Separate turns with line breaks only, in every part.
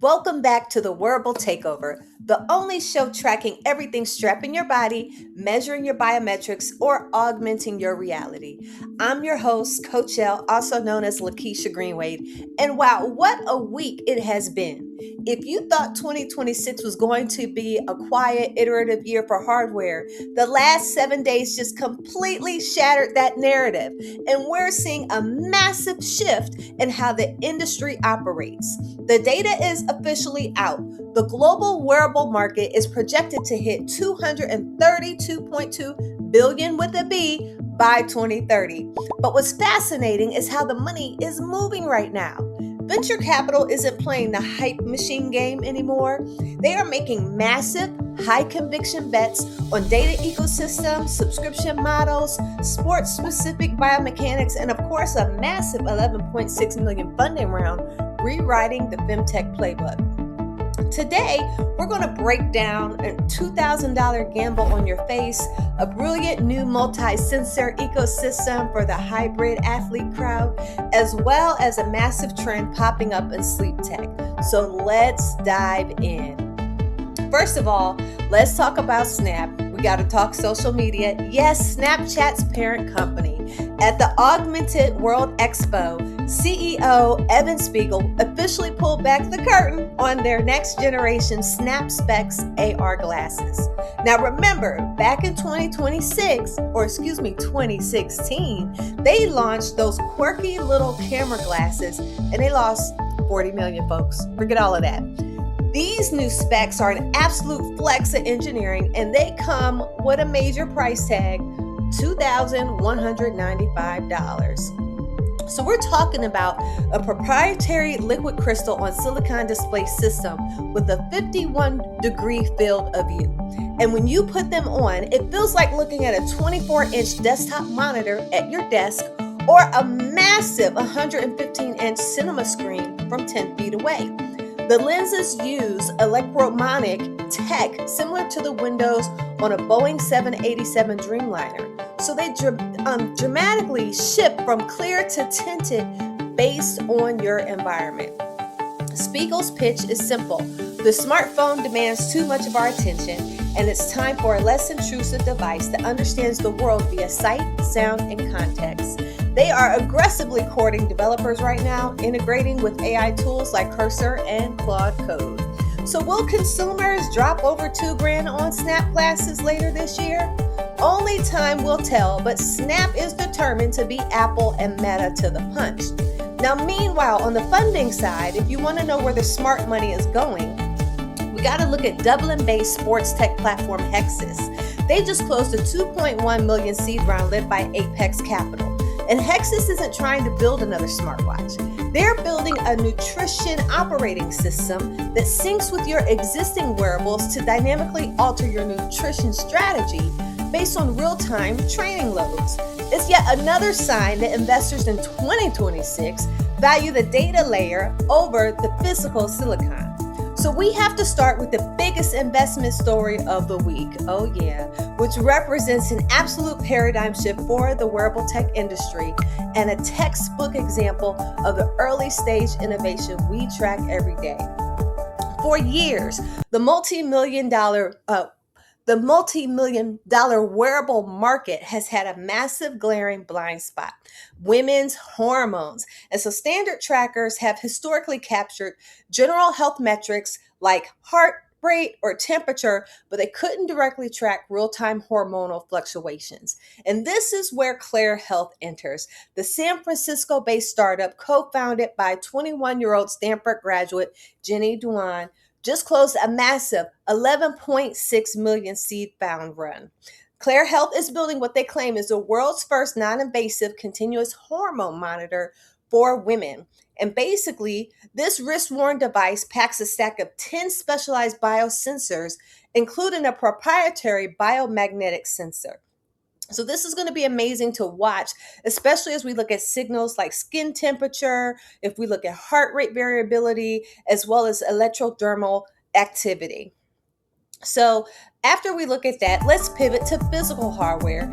Welcome back to the Wearable Takeover, the only show tracking everything strapping your body, measuring your biometrics, or augmenting your reality. I'm your host, Coach L, also known as Lakeisha Greenwade, and wow, what a week it has been. If you thought 2026 was going to be a quiet, iterative year for hardware, the last 7 days just completely shattered that narrative, and we're seeing a massive shift in how the industry operates. The data is officially out. The global wearable market is projected to hit 232.2 billion with a B by 2030. But what's fascinating is how the money is moving right now. Venture capital isn't playing the hype machine game anymore. They are making massive, high conviction bets on data ecosystems, subscription models, sports specific biomechanics, and of course, a massive 11.6 million funding round rewriting the FemTech playbook. Today, we're going to break down a $2,000 gamble on your face, a brilliant new multi-sensor ecosystem for the hybrid athlete crowd, as well as a massive trend popping up in sleep tech. So let's dive in. First of all, let's talk about Snap. We got to talk social media. Yes, Snapchat's parent company. At the Augmented World Expo, CEO Evan Spiegel officially pulled back the curtain on their next generation Snap Specs AR glasses. Now remember, back in 2016, they launched those quirky little camera glasses and they lost 40 million folks. Forget all of that. These new specs are an absolute flex of engineering and they come with a major price tag, $2,195. So we're talking about a proprietary liquid crystal on silicon display system with a 51-degree field of view. And when you put them on, it feels like looking at a 24-inch desktop monitor at your desk or a massive 115-inch cinema screen from 10 feet away. The lenses use electromagnetic tech similar to the windows on a Boeing 787 Dreamliner. So they dramatically shift from clear to tinted based on your environment. Spiegel's pitch is simple. The smartphone demands too much of our attention, and it's time for a less intrusive device that understands the world via sight, sound, and context. They are aggressively courting developers right now, integrating with AI tools like Cursor and Claude Code. So will consumers drop over $2,000 on Snap glasses later this year? Only time will tell, but Snap is determined to beat Apple and Meta to the punch. Now, meanwhile, on the funding side, if you want to know where the smart money is going, we got to look at Dublin-based sports tech platform Hexis. They just closed a 2.1 million seed round led by Apex Capital. And Hexis isn't trying to build another smartwatch. They're building a nutrition operating system that syncs with your existing wearables to dynamically alter your nutrition strategy based on real-time training loads. It's yet another sign that investors in 2026 value the data layer over the physical silicon. So we have to start with the biggest investment story of the week, which represents an absolute paradigm shift for the wearable tech industry and a textbook example of the early stage innovation we track every day. For years, the multi-million dollar wearable market has had a massive glaring blind spot: women's hormones. And so standard trackers have historically captured general health metrics like heart rate or temperature, but they couldn't directly track real-time hormonal fluctuations. And this is where Clair Health enters. The San Francisco-based startup, co-founded by 21-year-old Stanford graduate Jenny Duan, just closed a massive 11.6 million seed bound run. Clair Health is building what they claim is the world's first non-invasive continuous hormone monitor for women. And basically, this wrist-worn device packs a stack of 10 specialized biosensors, including a proprietary biomagnetic sensor. So this is going to be amazing to watch, especially as we look at signals like skin temperature, if we look at heart rate variability, as well as electrodermal activity. So After we look at that, let's pivot to physical hardware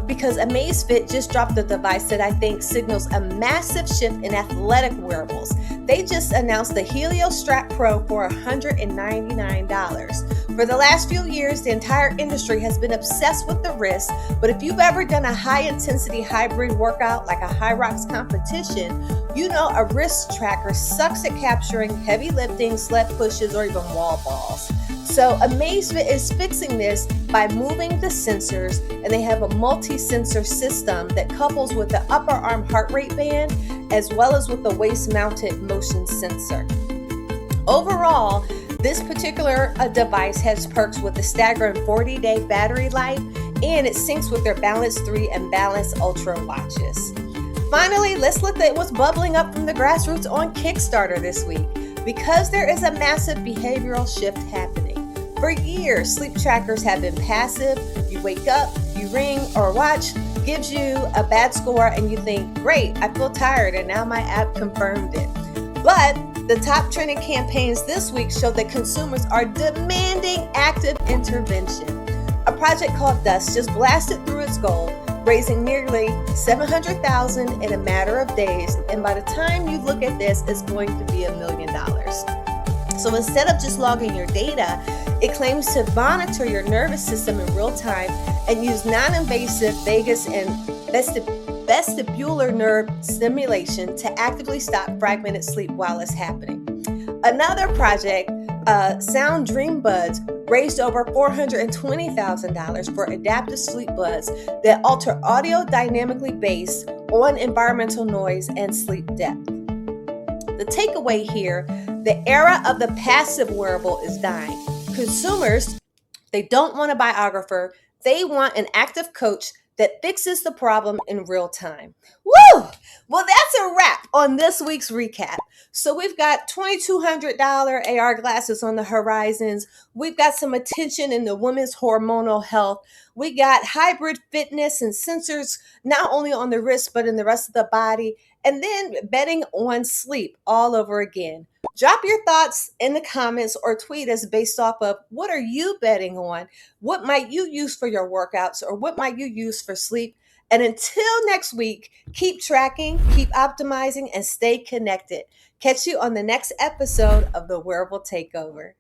because Amazfit just dropped a device that I think signals a massive shift in athletic wearables. They just announced the Helio Strap Pro for $199. For the last few years, the entire industry has been obsessed with the wrist, but if you've ever done a high-intensity hybrid workout like a high rocks competition, you know a wrist tracker sucks at capturing heavy lifting, sled pushes, or even wall balls. So Amazfit is fixing this by moving the sensors, and they have a multi-sensor system that couples with the upper arm heart rate band as well as with the waist-mounted motion sensor. Overall, this particular device has perks with a staggering 40-day battery life, and it syncs with their Balance 3 and Balance Ultra watches. Finally, let's look at what's bubbling up from the grassroots on Kickstarter this week, because there is a massive behavioral shift happening. For years, sleep trackers have been passive. You wake up, you ring or watch, gives you a bad score, and you think, great, I feel tired, and now my app confirmed it. But the top trending campaigns this week show that consumers are demanding active intervention. A project called Dusq just blasted through its goal, raising nearly $700,000 in a matter of days, and by the time you look at this, it's going to be $1 million. So instead of just logging your data, it claims to monitor your nervous system in real time and use non-invasive vagus and vestibular nerve stimulation to actively stop fragmented sleep while it's happening. Another project, Sond Dreambuds, raised over $420,000 for adaptive sleep buds that alter audio dynamically based on environmental noise and sleep depth. The takeaway here, the era of the passive wearable is dying. Consumers, they don't want a biographer. They want an active coach that fixes the problem in real time. Woo! Well, that's a wrap on this week's recap. So we've got $2,200 AR glasses on the horizons. We've got some attention in the women's hormonal health. We got hybrid fitness and sensors, not only on the wrist, but in the rest of the body. And then betting on sleep all over again. Drop your thoughts in the comments or tweet us based off of what are you betting on? What might you use for your workouts, or what might you use for sleep? And until next week, keep tracking, keep optimizing, and stay connected. Catch you on the next episode of the Wearable Takeover.